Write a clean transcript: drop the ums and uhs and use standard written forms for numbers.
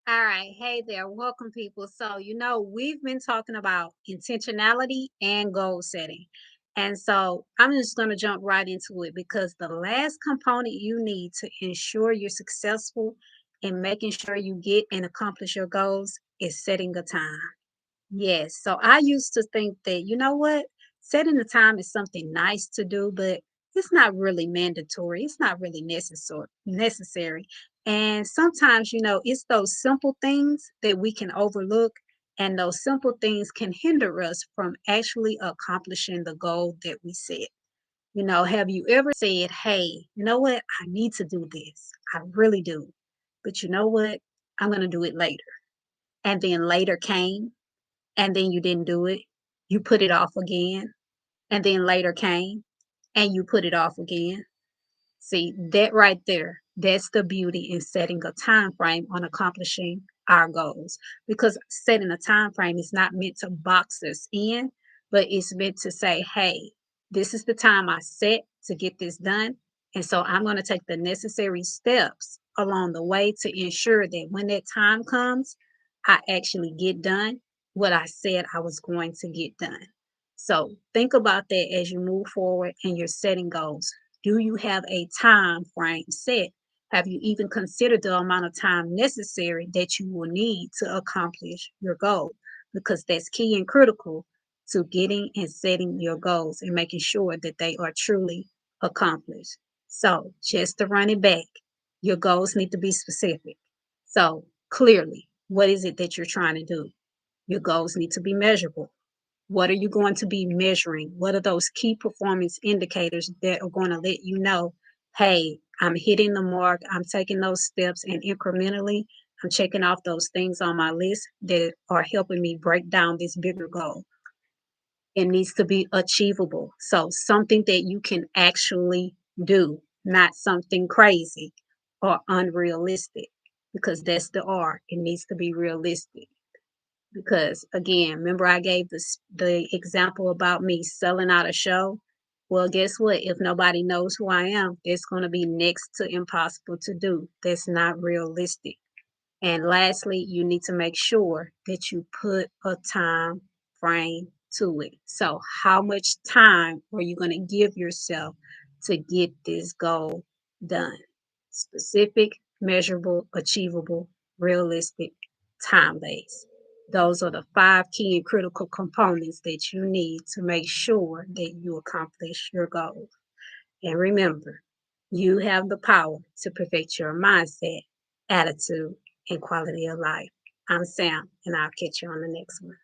All right. Hey there. Welcome, people. So, we've been talking about intentionality and goal setting. And so I'm just going to jump right into it because the last component you need to ensure you're successful in making sure you get and accomplish your goals is setting a time. Yes. So I used to think that, you know what? Setting the time is something nice to do, but it's not really mandatory. It's not really necessary. And sometimes, it's those simple things that we can overlook, and those simple things can hinder us from actually accomplishing the goal that we set. Have you ever said, hey, you know what? I need to do this. I really do. But you know what? I'm going to do it later. And then later came and then you didn't do it. You put it off again, and then later came and you put it off again. See, that right there, that's the beauty in setting a time frame on accomplishing our goals. Because setting a time frame is not meant to box us in, but it's meant to say, hey, this is the time I set to get this done. And so I'm going to take the necessary steps along the way to ensure that when that time comes, I actually get done what I said I was going to get done. So think about that as you move forward and you're setting goals. Do you have a time frame set? Have you even considered the amount of time necessary that you will need to accomplish your goal? Because that's key and critical to getting and setting your goals and making sure that they are truly accomplished. So, just to run it back, your goals need to be specific. So, clearly, what is it that you're trying to do? Your goals need to be measurable. What are you going to be measuring? What are those key performance indicators that are going to let you know, hey, I'm hitting the mark, I'm taking those steps, and incrementally, I'm checking off those things on my list that are helping me break down this bigger goal. It needs to be achievable. So, something that you can actually do, not something crazy or unrealistic, because that's the R. It needs to be realistic. Because again, remember I gave the example about me selling out a show? Well, guess what? If nobody knows who I am, it's going to be next to impossible to do. That's not realistic. And lastly, you need to make sure that you put a time frame to it. So, how much time are you going to give yourself to get this goal done? Specific, measurable, achievable, realistic, time based. Those are the five key and critical components that you need to make sure that you accomplish your goal. And remember, you have the power to perfect your mindset, attitude, and quality of life. I'm Sam, and I'll catch you on the next one.